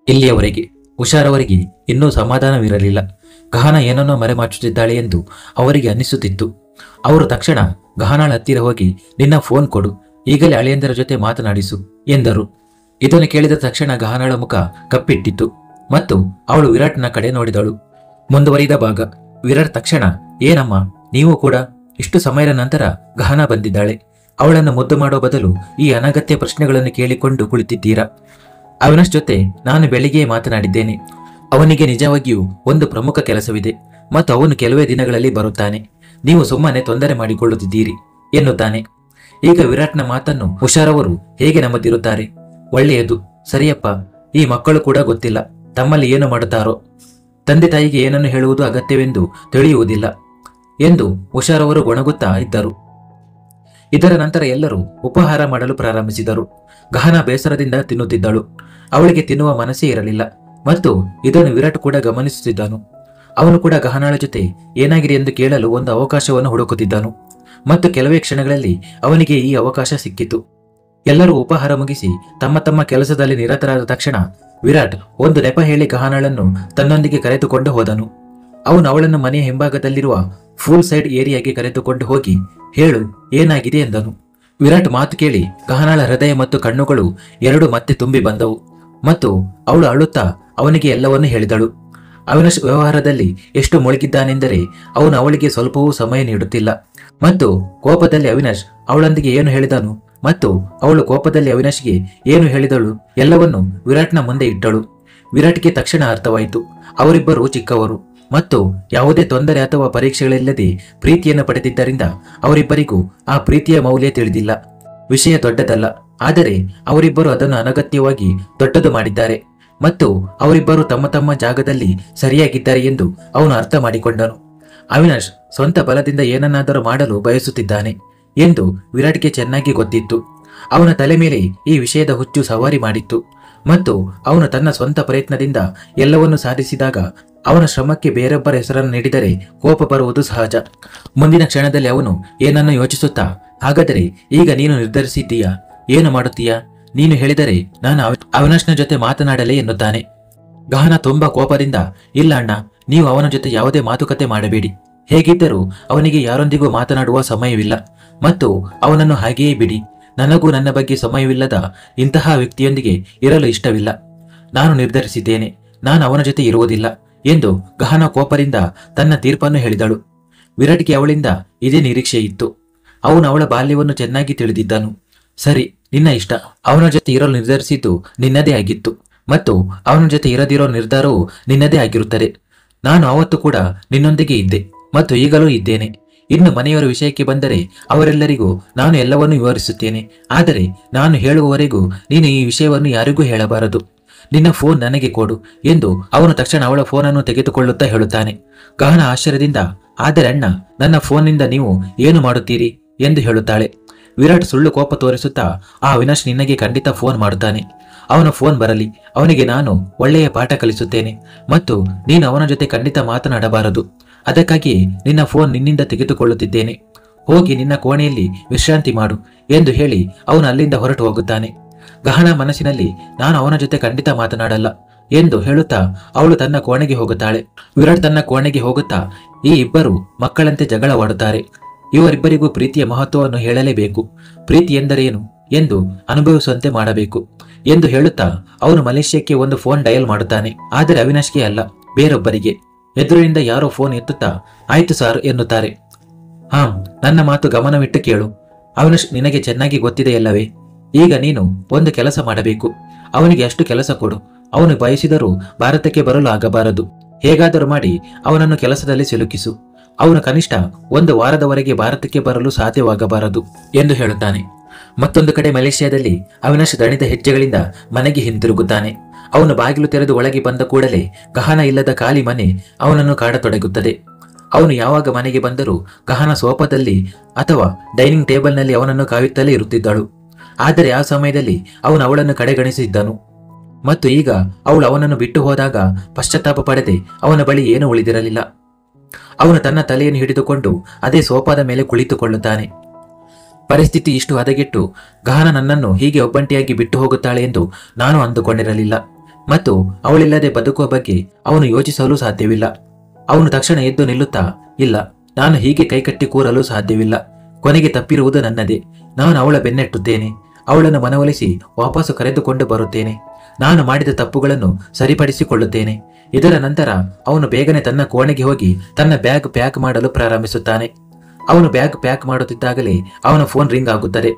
ಇಲ್ಲಿಯವರೆಗೆ ಉಷಾರವರಿಗೆ ಇನ್ನೂ ಸಮಾಧಾನವಿರಲಿಲ್ಲ. ಗಹನ ಏನನ್ನೋ ಮರೆಮಾಚುತ್ತಿದ್ದಾಳೆ ಎಂದು ಅವರಿಗೆ ಅನ್ನಿಸುತ್ತಿತ್ತು. ಅವರು ತಕ್ಷಣ ಗಹನಾಳ ಹತ್ತಿರ ಹೋಗಿ, ನಿನ್ನ ಫೋನ್ ಕೊಡು, ಈಗಲೇ ಅಳಿಯಂದರ ಜೊತೆ ಮಾತನಾಡಿಸು ಎಂದರು. ಇದನ್ನು ಕೇಳಿದ ತಕ್ಷಣ ಗಹನಾಳ ಮುಖ ಕಪ್ಪಿಟ್ಟಿತ್ತು ಮತ್ತು ಅವಳು ವಿರಾಟ್ನ ಕಡೆ ನೋಡಿದಳು. ಮುಂದುವರಿದ ಭಾಗ. ವಿರಾಟ್ ತಕ್ಷಣ, ಏನಮ್ಮ ನೀವು ಕೂಡ ಇಷ್ಟು ಸಮಯದ ನಂತರ ಗಹನ ಬಂದಿದ್ದಾಳೆ, ಅವಳನ್ನು ಮುದ್ದು ಮಾಡೋ ಬದಲು ಈ ಅನಗತ್ಯ ಪ್ರಶ್ನೆಗಳನ್ನು ಕೇಳಿಕೊಂಡು ಕುಳಿತಿದ್ದೀರಾ? ಅವಿನಾಶ್ ಜೊತೆ ನಾನು ಬೆಳಿಗ್ಗೆ ಮಾತನಾಡಿದ್ದೇನೆ. ಅವನಿಗೆ ನಿಜವಾಗಿಯೂ ಒಂದು ಪ್ರಮುಖ ಕೆಲಸವಿದೆ ಮತ್ತು ಅವನು ಕೆಲವೇ ದಿನಗಳಲ್ಲಿ ಬರುತ್ತಾನೆ. ನೀವು ಸುಮ್ಮನೆ ತೊಂದರೆ ಮಾಡಿಕೊಳ್ಳುತ್ತಿದ್ದೀರಿ ಎನ್ನುತ್ತಾನೆ. ಈಗ ವಿರಾಟ್ನ ಮಾತನ್ನು ಹುಷಾರವರು ಹೇಗೆ ನಂಬದಿರುತ್ತಾರೆ? ಒಳ್ಳೆಯದು, ಸರಿಯಪ್ಪ, ಈ ಮಕ್ಕಳು ಕೂಡ ಗೊತ್ತಿಲ್ಲ ತಮ್ಮಲ್ಲಿ ಏನು ಮಾಡುತ್ತಾರೋ. ತಂದೆ ತಾಯಿಗೆ ಏನನ್ನು ಹೇಳುವುದು ಅಗತ್ಯವೆಂದು ತಿಳಿಯುವುದಿಲ್ಲ ಎಂದು ಹುಷಾರವರು ಗೊಣಗುತ್ತಾ ಇದ್ದರು. ಇದರ ನಂತರ ಎಲ್ಲರೂ ಉಪಹಾರ ಮಾಡಲು ಪ್ರಾರಂಭಿಸಿದರು. ಗಹನ ಬೇಸರದಿಂದ ತಿನ್ನುತ್ತಿದ್ದಳು. ಅವಳಿಗೆ ತಿನ್ನುವ ಮನಸ್ಸೇ ಇರಲಿಲ್ಲ ಮತ್ತು ಇದನ್ನು ವಿರಾಟ್ ಕೂಡ ಗಮನಿಸುತ್ತಿದ್ದನು. ಅವನು ಕೂಡ ಗಹನಾಳ ಜೊತೆ ಏನಾಗಿದೆ ಎಂದು ಕೇಳಲು ಒಂದು ಅವಕಾಶವನ್ನು ಹುಡುಕುತ್ತಿದ್ದನು ಮತ್ತು ಕೆಲವೇ ಕ್ಷಣಗಳಲ್ಲಿ ಅವನಿಗೆ ಈ ಅವಕಾಶ ಸಿಕ್ಕಿತು. ಎಲ್ಲರೂ ಉಪಹಾರ ಮುಗಿಸಿ ತಮ್ಮ ತಮ್ಮ ಕೆಲಸದಲ್ಲಿ ನಿರತರಾದ ತಕ್ಷಣ ವಿರಾಟ್ ಒಂದು ನೆಪ ಹೇಳಿ ಗಹನಾಳನ್ನು ತನ್ನೊಂದಿಗೆ ಕರೆದುಕೊಂಡು ಹೋದನು. ಅವನು ಅವಳನ್ನು ಮನೆಯ ಹಿಂಭಾಗದಲ್ಲಿರುವ ಫುಲ್ ಸೈಡ್ ಏರಿಯಾಗೆ ಕರೆದುಕೊಂಡು ಹೋಗಿ, ಹೇಳು ಏನಾಗಿದೆ ಎಂದನು. ವಿರಾಟ್ ಮಾತು ಕೇಳಿ ಗಹನಾಳ ಹೃದಯ ಮತ್ತು ಕಣ್ಣುಗಳು ಎರಡು ಮತ್ತೆ ತುಂಬಿ ಬಂದವು ಮತ್ತು ಅವಳು ಅಳುತ್ತಾ ಅವನಿಗೆ ಎಲ್ಲವನ್ನೂ ಹೇಳಿದಳು. ಅವಿನಾಶ್ ವ್ಯವಹಾರದಲ್ಲಿ ಎಷ್ಟು ಮುಳುಗಿದ್ದಾನೆಂದರೆ ಅವನು ಅವಳಿಗೆ ಸ್ವಲ್ಪವೂ ಸಮಯ ನೀಡುತ್ತಿಲ್ಲ ಮತ್ತು ಕೋಪದಲ್ಲಿ ಅವಿನಾಶ್ ಅವಳೊಂದಿಗೆ ಏನು ಹೇಳಿದನು ಮತ್ತು ಅವಳು ಕೋಪದಲ್ಲಿ ಅವಿನಾಶ್ಗೆ ಏನು ಹೇಳಿದಳು ಎಲ್ಲವನ್ನು ವಿರಾಟ್ನ ಮುಂದೆ ಇಟ್ಟಳು. ವಿರಾಟ್ಗೆ ತಕ್ಷಣ ಅರ್ಥವಾಯಿತು, ಅವರಿಬ್ಬರು ಚಿಕ್ಕವರು ಮತ್ತು ಯಾವುದೇ ತೊಂದರೆ ಅಥವಾ ಪರೀಕ್ಷೆಗಳಿಲ್ಲದೆ ಪ್ರೀತಿಯನ್ನು ಪಡೆದಿದ್ದರಿಂದ ಅವರಿಬ್ಬರಿಗೂ ಆ ಪ್ರೀತಿಯ ಮೌಲ್ಯ ತಿಳಿದಿಲ್ಲ. ವಿಷಯ ದೊಡ್ಡದಲ್ಲ, ಆದರೆ ಅವರಿಬ್ಬರು ಅದನ್ನು ಅನಗತ್ಯವಾಗಿ ದೊಡ್ಡದು ಮಾಡಿದ್ದಾರೆ ಮತ್ತು ಅವರಿಬ್ಬರು ತಮ್ಮ ತಮ್ಮ ಜಾಗದಲ್ಲಿ ಸರಿಯಾಗಿದ್ದಾರೆ ಎಂದು ಅವನು ಅರ್ಥ ಮಾಡಿಕೊಂಡನು. ಅವಿನಾಶ್ ಸ್ವಂತ ಬಲದಿಂದ ಏನನ್ನಾದರೂ ಮಾಡಲು ಬಯಸುತ್ತಿದ್ದಾನೆ ಎಂದು ವಿರಾಟ್ಗೆ ಚೆನ್ನಾಗಿ ಗೊತ್ತಿತ್ತು. ಅವನ ತಲೆ ಮೇಲೆ ಈ ವಿಷಯದ ಹುಚ್ಚು ಸವಾರಿ ಮಾಡಿತ್ತು ಮತ್ತು ಅವನು ತನ್ನ ಸ್ವಂತ ಪ್ರಯತ್ನದಿಂದ ಎಲ್ಲವನ್ನೂ ಸಾಧಿಸಿದಾಗ ಅವನ ಶ್ರಮಕ್ಕೆ ಬೇರೊಬ್ಬರ ಹೆಸರನ್ನು ನೀಡಿದರೆ ಕೋಪ ಬರುವುದು ಸಹಜ. ಮುಂದಿನ ಕ್ಷಣದಲ್ಲಿ ಅವನು ಏನನ್ನು ಯೋಚಿಸುತ್ತಾ, ಹಾಗಾದರೆ ಈಗ ನೀನು ನಿರ್ಧರಿಸಿದ್ದೀಯಾ, ಏನು ಮಾಡುತ್ತೀಯಾ? ನೀನು ಹೇಳಿದರೆ ನಾನು ಅವಿನಾಶ್ನ ಜೊತೆ ಮಾತನಾಡಲೇ ಎನ್ನುತ್ತಾನೆ. ಗಹನ ತುಂಬಾ ಕೋಪದಿಂದ, ಇಲ್ಲ ಅಣ್ಣ, ನೀವು ಅವನ ಜೊತೆ ಯಾವುದೇ ಮಾತುಕತೆ ಮಾಡಬೇಡಿ. ಹೇಗಿದ್ದರೂ ಅವನಿಗೆ ಯಾರೊಂದಿಗೂ ಮಾತನಾಡುವ ಸಮಯವಿಲ್ಲ ಮತ್ತು ಅವನನ್ನು ಹಾಗೆಯೇ ಬಿಡಿ. ನನಗೂ ನನ್ನ ಬಗ್ಗೆ ಸಮಯವಿಲ್ಲದ ಇಂತಹ ವ್ಯಕ್ತಿಯೊಂದಿಗೆ ಇರಲು ಇಷ್ಟವಿಲ್ಲ. ನಾನು ನಿರ್ಧರಿಸಿದ್ದೇನೆ, ನಾನು ಅವನ ಜೊತೆ ಇರುವುದಿಲ್ಲ ಎಂದು ಗಹನ ಕೋಪದಿಂದ ತನ್ನ ತೀರ್ಪನ್ನು ಹೇಳಿದಳು. ವಿರಾಟ್ಗೆ ಅವಳಿಂದ ಇದೇ ನಿರೀಕ್ಷೆ ಇತ್ತು. ಅವನು ಅವಳ ಬಾಲ್ಯವನ್ನು ಚೆನ್ನಾಗಿ ತಿಳಿದಿದ್ದನು. ಸರಿ, ನಿನ್ನ ಇಷ್ಟ. ಅವನ ಜೊತೆ ಇರಲು ನಿರ್ಧರಿಸಿದ್ದು ನಿನ್ನದೇ ಆಗಿತ್ತು ಮತ್ತು ಅವನ ಜೊತೆ ಇರದಿರೋ ನಿರ್ಧಾರವು ನಿನ್ನದೇ ಆಗಿರುತ್ತದೆ. ನಾನು ಅವತ್ತು ಕೂಡ ನಿನ್ನೊಂದಿಗೆ ಇದ್ದೆ ಮತ್ತು ಈಗಲೂ ಇದ್ದೇನೆ. ಇನ್ನು ಮನೆಯವರ ವಿಷಯಕ್ಕೆ ಬಂದರೆ ಅವರೆಲ್ಲರಿಗೂ ನಾನು ಎಲ್ಲವನ್ನೂ ವಿವರಿಸುತ್ತೇನೆ. ಆದರೆ ನಾನು ಹೇಳುವವರೆಗೂ ನೀನು ಈ ವಿಷಯವನ್ನು ಯಾರಿಗೂ ಹೇಳಬಾರದು. ನಿನ್ನ ಫೋನ್ ನನಗೆ ಕೊಡು ಎಂದು ಅವನು ತಕ್ಷಣ ಅವಳ ಫೋನನ್ನು ತೆಗೆದುಕೊಳ್ಳುತ್ತಾ ಹೇಳುತ್ತಾನೆ. ಗಹನ ಆಶ್ಚರ್ಯದಿಂದ, ಆದರೆ ಅಣ್ಣ, ನನ್ನ ಫೋನ್ನಿಂದ ನೀವು ಏನು ಮಾಡುತ್ತೀರಿ ಎಂದು ಹೇಳುತ್ತಾಳೆ. ವಿರಾಟ್ ಸುಳ್ಳು ಕೋಪ ತೋರಿಸುತ್ತಾ, ಆ ಅವಿನಾಶ್ ನಿನಗೆ ಖಂಡಿತ ಫೋನ್ ಮಾಡುತ್ತಾನೆ. ಅವನ ಫೋನ್ ಬರಲಿ, ಅವನಿಗೆ ನಾನು ಒಳ್ಳೆಯ ಪಾಠ ಕಲಿಸುತ್ತೇನೆ ಮತ್ತು ನೀನು ಅವನ ಜೊತೆ ಖಂಡಿತ ಮಾತನಾಡಬಾರದು. ಅದಕ್ಕಾಗಿ ನಿನ್ನ ಫೋನ್ ನಿನ್ನಿಂದ ತೆಗೆದುಕೊಳ್ಳುತ್ತಿದ್ದೇನೆ. ಹೋಗಿ ನಿನ್ನ ಕೋಣೆಯಲ್ಲಿ ವಿಶ್ರಾಂತಿ ಮಾಡು ಎಂದು ಹೇಳಿ ಅವನು ಅಲ್ಲಿಂದ ಹೊರಟು ಹೋಗುತ್ತಾನೆ. ಗಹನ ಮನಸ್ಸಿನಲ್ಲಿ, ನಾನು ಅವನ ಜೊತೆ ಖಂಡಿತ ಮಾತನಾಡಲ್ಲ ಎಂದು ಹೇಳುತ್ತಾ ಅವಳು ತನ್ನ ಕೋಣೆಗೆ ಹೋಗುತ್ತಾಳೆ. ವಿರಾಟ್ ತನ್ನ ಕೋಣೆಗೆ ಹೋಗುತ್ತಾ, ಈ ಇಬ್ಬರು ಮಕ್ಕಳಂತೆ ಜಗಳವಾಡುತ್ತಾರೆ. ಇವರಿಬ್ಬರಿಗೂ ಪ್ರೀತಿಯ ಮಹತ್ವವನ್ನು ಹೇಳಲೇಬೇಕು. ಪ್ರೀತಿ ಎಂದರೇನು ಎಂದು ಅನುಭವಿಸುವಂತೆ ಮಾಡಬೇಕು ಎಂದು ಹೇಳುತ್ತಾ ಅವನು ಮಲೇಷ್ಯಾಕ್ಕೆ ಒಂದು ಫೋನ್ ಡಯಲ್ ಮಾಡುತ್ತಾನೆ. ಆದರೆ ಅವಿನಾಶ್ಗೆ ಅಲ್ಲ, ಬೇರೊಬ್ಬರಿಗೆ. ಎದುರಿನಿಂದ ಯಾರೋ ಫೋನ್ ಎತ್ತುತ್ತಾ, ಆಯ್ತು ಸಾರ್ ಎನ್ನುತ್ತಾರೆ. ನನ್ನ ಮಾತು ಗಮನವಿಟ್ಟು ಕೇಳು. ಅವಿನಾಶ್ ನಿನಗೆ ಚೆನ್ನಾಗಿ ಗೊತ್ತಿದೆಯಲ್ಲವೇ? ಈಗ ನೀನು ಒಂದು ಕೆಲಸ ಮಾಡಬೇಕು. ಅವನಿಗೆ ಅಷ್ಟು ಕೆಲಸ ಕೊಡು. ಅವನು ಬಯಸಿದರೂ ಭಾರತಕ್ಕೆ ಬರಲು ಆಗಬಾರದು. ಹೇಗಾದರೂ ಮಾಡಿ ಅವನನ್ನು ಕೆಲಸದಲ್ಲಿ ಸಿಲುಕಿಸು. ಅವನು ಕನಿಷ್ಠ ಒಂದು ವಾರದವರೆಗೆ ಭಾರತಕ್ಕೆ ಬರಲು ಸಾಧ್ಯವಾಗಬಾರದು ಎಂದು ಹೇಳುತ್ತಾನೆ. ಮತ್ತೊಂದು ಕಡೆ ಮಲೇಷ್ಯಾದಲ್ಲಿ ಅವಿನಾಶ್ ದಣಿದ ಹೆಜ್ಜೆಗಳಿಂದ ಮನೆಗೆ ಹಿಂತಿರುಗುತ್ತಾನೆ. ಅವನು ಬಾಗಿಲು ತೆರೆದು ಒಳಗೆ ಬಂದ ಕೂಡಲೇ ಗಹನ ಇಲ್ಲದ ಖಾಲಿ ಮನೆ ಅವನನ್ನು ಕಾಡತೊಡಗುತ್ತದೆ. ಅವನು ಯಾವಾಗ ಮನೆಗೆ ಬಂದರೂ ಗಹನ ಸೋಫಾದಲ್ಲಿ ಅಥವಾ ಡೈನಿಂಗ್ ಟೇಬಲ್ನಲ್ಲಿ ಅವನನ್ನು ಕಾಯುತ್ತಲೇ ಇರುತ್ತಿದ್ದಳು. ಆದರೆ ಆ ಸಮಯದಲ್ಲಿ ಅವನು ಅವಳನ್ನು ಕಡೆಗಣಿಸಿದ್ದನು ಮತ್ತು ಈಗ ಅವಳು ಅವನನ್ನು ಬಿಟ್ಟು ಹೋದಾಗ ಪಶ್ಚಾತ್ತಾಪ ಪಡೆದೆ ಅವನ ಬಳಿ ಏನೂ ಉಳಿದಿರಲಿಲ್ಲ. ಅವನು ತನ್ನ ತಲೆಯನ್ನು ಹಿಡಿದುಕೊಂಡು ಅದೇ ಸೋಫಾದ ಮೇಲೆ ಕುಳಿತುಕೊಳ್ಳುತ್ತಾನೆ. ಪರಿಸ್ಥಿತಿ ಇಷ್ಟು ಹದಗೆಟ್ಟು ಗಹನ ನನ್ನನ್ನು ಹೀಗೆ ಒಬ್ಬಂಟಿಯಾಗಿ ಬಿಟ್ಟು ಹೋಗುತ್ತಾಳೆ ಎಂದು ನಾನು ಅಂದುಕೊಂಡಿರಲಿಲ್ಲ. ಮತ್ತು ಅವಳಿಲ್ಲದೆ ಬದುಕುವ ಬಗ್ಗೆ ಅವನು ಯೋಚಿಸಲು ಸಾಧ್ಯವಿಲ್ಲ. ಅವನು ತಕ್ಷಣ ಎದ್ದು ನಿಲ್ಲುತ್ತಾ, ಇಲ್ಲ, ನಾನು ಹೀಗೆ ಕೈಕಟ್ಟಿ ಕೂರಲು ಸಾಧ್ಯವಿಲ್ಲ. ಕೊನೆಗೆ ತಪ್ಪಿರುವುದು ನನ್ನದೇ. ನಾನು ಅವಳ ಬೆನ್ನಟ್ಟುತ್ತೇನೆ. ಅವಳನ್ನು ಮನವೊಲಿಸಿ ವಾಪಸ್ಸು ಕರೆದುಕೊಂಡು ಬರುತ್ತೇನೆ. ನಾನು ಮಾಡಿದ ತಪ್ಪುಗಳನ್ನು ಸರಿಪಡಿಸಿಕೊಳ್ಳುತ್ತೇನೆ. ಇದರ ನಂತರ ಅವನು ಬೇಗನೆ ತನ್ನ ಕೋಣೆಗೆ ಹೋಗಿ ತನ್ನ ಬ್ಯಾಗ್ ಪ್ಯಾಕ್ ಮಾಡಲು ಪ್ರಾರಂಭಿಸುತ್ತಾನೆ. ಅವನು ಬ್ಯಾಗ್ ಪ್ಯಾಕ್ ಮಾಡುತ್ತಿದ್ದಾಗಲೇ ಅವನ ಫೋನ್ ರಿಂಗ್ ಆಗುತ್ತದೆ.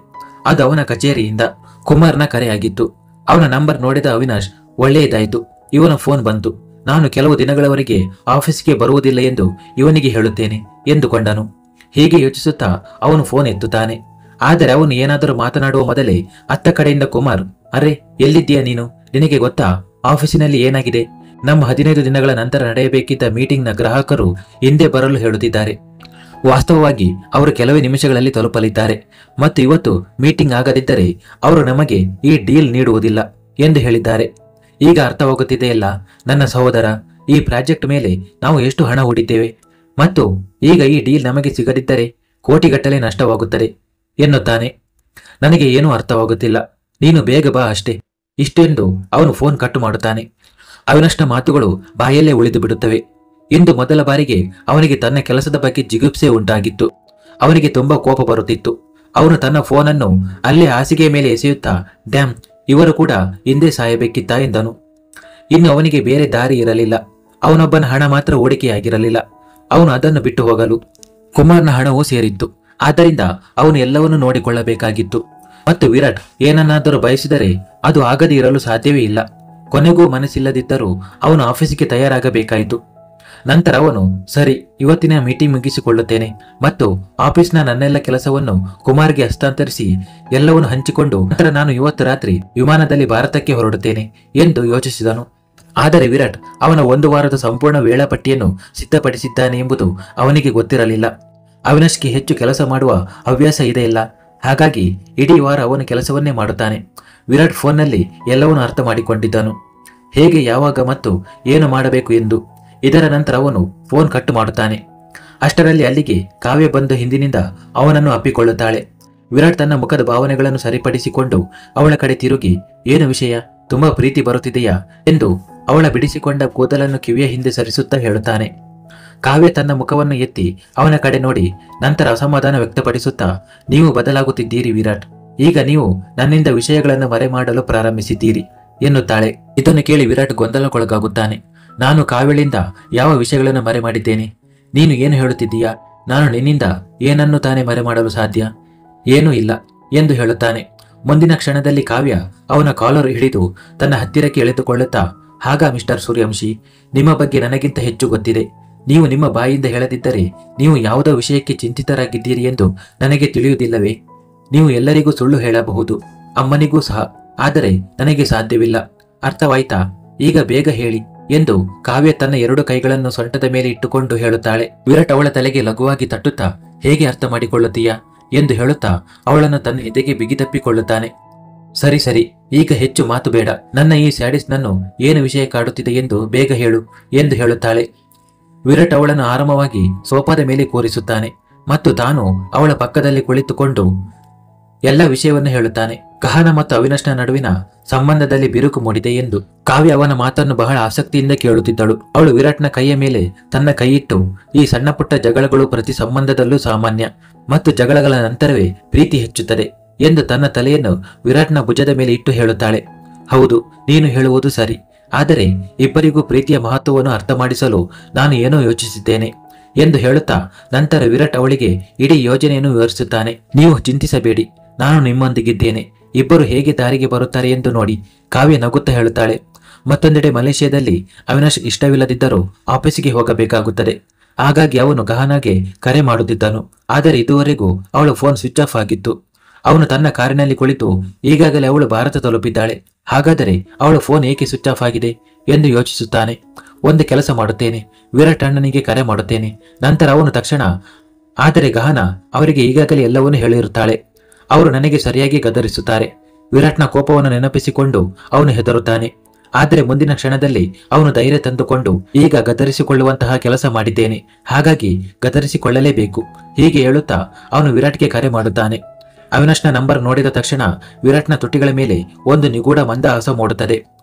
ಅದು ಅವನ ಕಚೇರಿಯಿಂದ ಕುಮಾರ್ನ ಕರೆಯಾಗಿತ್ತು. ಅವನ ನಂಬರ್ ನೋಡಿದ ಅವಿನಾಶ್, ಒಳ್ಳೆಯದಾಯಿತು, ಇವನ ಫೋನ್ ಬಂತು. ನಾನು ಕೆಲವು ದಿನಗಳವರೆಗೆ ಆಫೀಸ್ಗೆ ಬರುವುದಿಲ್ಲ ಎಂದು ಇವನಿಗೆ ಹೇಳುತ್ತೇನೆ ಎಂದುಕೊಂಡನು. ಹೀಗೆ ಯೋಚಿಸುತ್ತಾ ಅವನು ಫೋನ್ ಎತ್ತುತ್ತಾನೆ. ಆದರೆ ಅವನು ಏನಾದರೂ ಮಾತನಾಡುವ ಮೊದಲೇ ಅತ್ತ ಕಡೆಯಿಂದ ಕುಮಾರ್, ಅರೆ, ಎಲ್ಲಿದ್ದೀಯಾ ನೀನು? ನಿನಗೆ ಗೊತ್ತಾ ಆಫೀಸಿನಲ್ಲಿ ಏನಾಗಿದೆ? ನಮ್ಮ 15 ದಿನಗಳ ನಂತರ ನಡೆಯಬೇಕಿದ್ದ ಮೀಟಿಂಗ್ನ ಗ್ರಾಹಕರು ಹಿಂದೆ ಬರಲು ಹೇಳುತ್ತಿದ್ದಾರೆ. ವಾಸ್ತವವಾಗಿ ಅವರು ಕೆಲವೇ ನಿಮಿಷಗಳಲ್ಲಿ ತಲುಪಲಿದ್ದಾರೆ ಮತ್ತು ಇವತ್ತು ಮೀಟಿಂಗ್ ಆಗದಿದ್ದರೆ ಅವರು ನಮಗೆ ಈ ಡೀಲ್ ನೀಡುವುದಿಲ್ಲ ಎಂದು ಹೇಳಿದ್ದಾರೆ. ಈಗ ಅರ್ಥವಾಗುತ್ತಿದೆಯಲ್ಲ ನನ್ನ ಸಹೋದರ, ಈ ಪ್ರಾಜೆಕ್ಟ್ ಮೇಲೆ ನಾವು ಎಷ್ಟು ಹಣ ಹೂಡಿದ್ದೇವೆ ಮತ್ತು ಈಗ ಈ ಡೀಲ್ ನಮಗೆ ಸಿಗದಿದ್ದರೆ ಕೋಟಿಗಟ್ಟಲೆ ನಷ್ಟವಾಗುತ್ತದೆ ಎನ್ನುತ್ತಾನೆ. ನನಗೆ ಏನೂ ಅರ್ಥವಾಗುತ್ತಿಲ್ಲ, ನೀನು ಬೇಗ ಬಾ ಅಷ್ಟೇ. ಇಷ್ಟೆಂದು ಅವನು ಫೋನ್ ಕಟ್ಟು ಮಾಡುತ್ತಾನೆ. ಅವಿನಾಶ್ನ ಮಾತುಗಳು ಬಾಯಲ್ಲೇ ಉಳಿದು ಬಿಡುತ್ತವೆ. ಇಂದು ಮೊದಲ ಬಾರಿಗೆ ಅವನಿಗೆ ತನ್ನ ಕೆಲಸದ ಬಗ್ಗೆ ಜಿಗುಪ್ಸೆ ಉಂಟಾಗಿತ್ತು. ಅವನಿಗೆ ತುಂಬಾ ಕೋಪ ಬರುತ್ತಿತ್ತು. ಅವನು ತನ್ನ ಫೋನನ್ನು ಅಲ್ಲೇ ಹಾಸಿಗೆಯ ಮೇಲೆ ಎಸೆಯುತ್ತಾ, ಡ್ಯಾಮ್, ಇವರು ಕೂಡ ಹಿಂದೆ ಸಾಯಬೇಕಿತ್ತಾ ಎಂದನು. ಇನ್ನು ಅವನಿಗೆ ಬೇರೆ ದಾರಿ ಇರಲಿಲ್ಲ. ಅವನೊಬ್ಬನ ಹಣ ಮಾತ್ರ ಹೂಡಿಕೆಯಾಗಿರಲಿಲ್ಲ. ಅವನು ಅದನ್ನು ಬಿಟ್ಟು ಹೋಗಲು ಕುಮಾರ್ನ ಹಣವೂ ಸೇರಿತ್ತು. ಆದ್ದರಿಂದ ಅವನು ಎಲ್ಲವನ್ನೂ ನೋಡಿಕೊಳ್ಳಬೇಕಾಗಿತ್ತು. ಮತ್ತು ವಿರಾಟ್ ಏನನ್ನಾದರೂ ಬಯಸಿದರೆ ಅದು ಆಗದೇ ಇರಲು ಸಾಧ್ಯವೇ ಇಲ್ಲ. ಕೊನೆಗೂ ಮನಸ್ಸಿಲ್ಲದಿದ್ದರೂ ಅವನು ಆಫೀಸಿಗೆ ತಯಾರಾಗಬೇಕಾಯಿತು. ನಂತರ ಅವನು, ಸರಿ, ಇವತ್ತಿನ ಮೀಟಿಂಗ್ ಮುಗಿಸಿಕೊಳ್ಳುತ್ತೇನೆ ಮತ್ತು ಆಫೀಸ್ನ ನನ್ನೆಲ್ಲ ಕೆಲಸವನ್ನು ಕುಮಾರ್ಗೆ ಹಸ್ತಾಂತರಿಸಿ ಎಲ್ಲವನ್ನು ಹಂಚಿಕೊಂಡು ನಂತರ ನಾನು ಇವತ್ತು ರಾತ್ರಿ ವಿಮಾನದಲ್ಲಿ ಭಾರತಕ್ಕೆ ಹೊರಡುತ್ತೇನೆ ಎಂದು ಯೋಚಿಸಿದನು. ಆದರೆ ವಿರಾಟ್ ಅವನ 1 ವಾರದ ಸಂಪೂರ್ಣ ವೇಳಾಪಟ್ಟಿಯನ್ನು ಸಿದ್ಧಪಡಿಸಿದ್ದಾನೆ ಎಂಬುದು ಅವನಿಗೆ ಗೊತ್ತಿರಲಿಲ್ಲ. ಅವಿನಾಶ್ಗೆ ಹೆಚ್ಚು ಕೆಲಸ ಮಾಡುವ ಹವ್ಯಾಸ ಇದೆಯಲ್ಲ, ಹಾಗಾಗಿ ಇಡೀ ವಾರ ಅವನು ಕೆಲಸವನ್ನೇ ಮಾಡುತ್ತಾನೆ. ವಿರಾಟ್ ಫೋನ್ನಲ್ಲಿ ಎಲ್ಲವನ್ನೂ ಅರ್ಥ ಮಾಡಿಕೊಂಡಿದ್ದನು, ಹೇಗೆ, ಯಾವಾಗ ಮತ್ತು ಏನು ಮಾಡಬೇಕು ಎಂದು. ಇದರ ನಂತರ ಅವನು ಫೋನ್ ಕಟ್ಟು ಮಾಡುತ್ತಾನೆ. ಅಷ್ಟರಲ್ಲಿ ಅಲ್ಲಿಗೆ ಕಾವ್ಯ ಬಂದು ಹಿಂದಿನಿಂದ ಅವನನ್ನು ಅಪ್ಪಿಕೊಳ್ಳುತ್ತಾಳೆ. ವಿರಾಟ್ ತನ್ನ ಮುಖದ ಭಾವನೆಗಳನ್ನು ಸರಿಪಡಿಸಿಕೊಂಡು ಅವಳ ಕಡೆ ತಿರುಗಿ, ಏನು ವಿಷಯ, ತುಂಬಾ ಪ್ರೀತಿ ಬರುತ್ತಿದೆಯಾ ಎಂದು ಅವಳ ಬಿಡಿಸಿಕೊಂಡ ಕೂದಲನ್ನು ಕಿವಿಯ ಹಿಂದೆ ಸರಿಸುತ್ತಾ ಹೇಳುತ್ತಾನೆ. ಕಾವ್ಯ ತನ್ನ ಮುಖವನ್ನು ಎತ್ತಿ ಅವನ ಕಡೆ ನೋಡಿ ನಂತರ ಅಸಮಾಧಾನ ವ್ಯಕ್ತಪಡಿಸುತ್ತಾ, ನೀವು ಬದಲಾಗುತ್ತಿದ್ದೀರಿ ವಿರಾಟ್, ಈಗ ನೀವು ನನ್ನಿಂದ ವಿಷಯಗಳನ್ನು ಮರೆಮಾಡಲು ಪ್ರಾರಂಭಿಸಿದ್ದೀರಿ ಎನ್ನುತ್ತಾಳೆ. ಇದನ್ನು ಕೇಳಿ ವಿರಾಟ್ ಗೊಂದಲಕ್ಕೊಳಗಾಗುತ್ತಾನೆ. ನಾನು ಕಾವ್ಯಳಿಂದ ಯಾವ ವಿಷಯಗಳನ್ನು ಮರೆ ಮಾಡಿದ್ದೇನೆ? ನೀನು ಏನು ಹೇಳುತ್ತಿದ್ದೀಯಾ? ನಾನು ನಿನ್ನಿಂದ ಏನನ್ನು ತಾನೇ ಮರೆ ಮಾಡಲು ಸಾಧ್ಯ? ಏನೂ ಇಲ್ಲ ಎಂದು ಹೇಳುತ್ತಾನೆ. ಮುಂದಿನ ಕ್ಷಣದಲ್ಲಿ ಕಾವ್ಯ ಅವನ ಕಾಲರ್ ಹಿಡಿದು ತನ್ನ ಹತ್ತಿರಕ್ಕೆ ಎಳೆದುಕೊಳ್ಳುತ್ತಾ, ಹಾಗ ಮಿಸ್ಟರ್ ಸೂರ್ಯವಂಶಿ, ನಿಮ್ಮ ಬಗ್ಗೆ ನನಗಿಂತ ಹೆಚ್ಚು ಗೊತ್ತಿದೆ. ನೀವು ನಿಮ್ಮ ಬಾಯಿಂದ ಹೇಳದಿದ್ದರೆ ನೀವು ಯಾವುದೋ ವಿಷಯಕ್ಕೆ ಚಿಂತಿತರಾಗಿದ್ದೀರಿ ಎಂದು ನನಗೆ ತಿಳಿಯುವುದಿಲ್ಲವೇ? ನೀವು ಎಲ್ಲರಿಗೂ ಸುಳ್ಳು ಹೇಳಬಹುದು, ಅಮ್ಮನಿಗೂ ಸಹ, ಆದರೆ ನನಗೆ ಸಾಧ್ಯವಿಲ್ಲ. ಅರ್ಥವಾಯ್ತಾ? ಈಗ ಬೇಗ ಹೇಳಿ ಎಂದು ಕಾವ್ಯ ತನ್ನ 2 ಕೈಗಳನ್ನು ಸೊಂಟದ ಮೇಲೆ ಇಟ್ಟುಕೊಂಡು ಹೇಳುತ್ತಾಳೆ. ವಿರಾಟ್ ಅವಳ ತಲೆಗೆ ಲಘುವಾಗಿ ತಟ್ಟುತ್ತಾ, ಹೇಗೆ ಅರ್ಥ ಮಾಡಿಕೊಳ್ಳುತ್ತೀಯಾ ಎಂದು ಹೇಳುತ್ತಾ ಅವಳನ್ನು ತನ್ನ ಎದೆಗೆ ಬಿಗಿದಪ್ಪಿಕೊಳ್ಳುತ್ತಾನೆ. ಸರಿ ಸರಿ, ಈಗ ಹೆಚ್ಚು ಮಾತು ಬೇಡ. ನನ್ನ ಈ ಸ್ಯಾಡಿಸ್ನನ್ನು ಏನು ವಿಷಯ ಕಾಡುತ್ತಿದೆ ಎಂದು ಬೇಗ ಹೇಳು ಎಂದು ಹೇಳುತ್ತಾಳೆ. ವಿರಾಟ್ ಅವಳನ್ನು ಆರಾಮವಾಗಿ ಸೋಫಾದ ಮೇಲೆ ಕೂರಿಸುತ್ತಾನೆ ಮತ್ತು ತಾನು ಅವಳ ಪಕ್ಕದಲ್ಲಿ ಕುಳಿತುಕೊಂಡು ಎಲ್ಲ ವಿಷಯವನ್ನು ಹೇಳುತ್ತಾನೆ. ಕಹನ ಮತ್ತು ಅವಿನಾಶ್ನ ನಡುವಿನ ಸಂಬಂಧದಲ್ಲಿ ಬಿರುಕು ಮೂಡಿದೆ ಎಂದು. ಕಾವ್ಯ ಅವನ ಮಾತನ್ನು ಬಹಳ ಆಸಕ್ತಿಯಿಂದ ಕೇಳುತ್ತಿದ್ದಳು. ಅವಳು ವಿರಾಟ್ನ ಕೈಯ ಮೇಲೆ ತನ್ನ ಕೈಯಿಟ್ಟು, ಈ ಸಣ್ಣ ಪುಟ್ಟ ಜಗಳಗಳು ಪ್ರತಿ ಸಂಬಂಧದಲ್ಲೂ ಸಾಮಾನ್ಯ ಮತ್ತು ಜಗಳಗಳ ನಂತರವೇ ಪ್ರೀತಿ ಹೆಚ್ಚುತ್ತದೆ ಎಂದು ತನ್ನ ತಲೆಯನ್ನು ವಿರಾಟ್ನ ಭುಜದ ಮೇಲೆ ಇಟ್ಟು ಹೇಳುತ್ತಾಳೆ. ಹೌದು, ನೀನು ಹೇಳುವುದು ಸರಿ. ಆದರೆ ಇಬ್ಬರಿಗೂ ಪ್ರೀತಿಯ ಮಹತ್ವವನ್ನು ಅರ್ಥ ಮಾಡಿಸಲು ನಾನು ಏನೋ ಯೋಚಿಸಿದ್ದೇನೆ ಎಂದು ಹೇಳುತ್ತಾ ನಂತರ ವಿರಾಟ್ ಅವಳಿಗೆ ಇಡೀ ಯೋಜನೆಯನ್ನು ವಿವರಿಸುತ್ತಾನೆ. ನೀವು ಚಿಂತಿಸಬೇಡಿ, ನಾನು ನಿಮ್ಮೊಂದಿಗಿದ್ದೇನೆ. ಇಬ್ಬರು ಹೇಗೆ ದಾರಿಗೆ ಬರುತ್ತಾರೆ ಎಂದು ನೋಡಿ, ಕಾವ್ಯ ನಗುತ್ತಾ ಹೇಳುತ್ತಾಳೆ. ಮತ್ತೊಂದೆಡೆ ಮಲೇಷ್ಯಾದಲ್ಲಿ ಅವಿನಾಶ್ ಇಷ್ಟವಿಲ್ಲದಿದ್ದರೂ ಆಫೀಸಿಗೆ ಹೋಗಬೇಕಾಗುತ್ತದೆ. ಹಾಗಾಗಿ ಅವನು ಗಹನಾಗೆ ಕರೆ ಮಾಡುತ್ತಿದ್ದನು. ಆದರೆ ಇದುವರೆಗೂ ಅವಳ ಫೋನ್ ಸ್ವಿಚ್ ಆಫ್ ಆಗಿತ್ತು. ಅವನು ತನ್ನ ಕಾರಿನಲ್ಲಿ ಕುಳಿತು ಈಗಾಗಲೇ ಅವಳು ಭಾರತ ತಲುಪಿದ್ದಾಳೆ, ಹಾಗಾದರೆ ಅವಳ ಫೋನ್ ಏಕೆ ಸ್ವಿಚ್ ಆಫ್ ಆಗಿದೆ ಎಂದು ಯೋಚಿಸುತ್ತಾನೆ. ಒಂದು ಕೆಲಸ ಮಾಡುತ್ತೇನೆ, ವಿರಾಟ್ ಅಣ್ಣನಿಗೆ ಕರೆ ಮಾಡುತ್ತೇನೆ. ನಂತರ ಅವನು ತಕ್ಷಣ, ಆದರೆ ಗಹನ ಅವರಿಗೆ ಈಗಾಗಲೇ ಎಲ್ಲವನ್ನೂ ಹೇಳಿರುತ್ತಾಳೆ. ಅವರು ನನಗೆ ಸರಿಯಾಗಿ ಗದರಿಸುತ್ತಾರೆ. ವಿರಾಟ್ನ ಕೋಪವನ್ನು ನೆನಪಿಸಿಕೊಂಡು ಅವನು ಹೆದರುತ್ತಾನೆ. ಆದರೆ ಮುಂದಿನ ಕ್ಷಣದಲ್ಲಿ ಅವನು ಧೈರ್ಯ ತಂದುಕೊಂಡು, ಈಗ ಗದರಿಸಿಕೊಳ್ಳುವಂತಹ ಕೆಲಸ ಮಾಡಿದ್ದೇನೆ, ಹಾಗಾಗಿ ಗದರಿಸಿಕೊಳ್ಳಲೇಬೇಕು ಹೀಗೆ ಹೇಳುತ್ತಾ ಅವನು ವಿರಾಟ್ಗೆ ಕರೆ ಮಾಡುತ್ತಾನೆ. ಅವಿನಾಶ್ನ ನಂಬರ್ ನೋಡಿದ ತಕ್ಷಣ ವಿರಾಟ್ನ ತುಟಿಗಳ ಮೇಲೆ ಒಂದು ನಿಗೂಢ ಮಂದಹಾಸ ಮೂಡುತ್ತದೆ.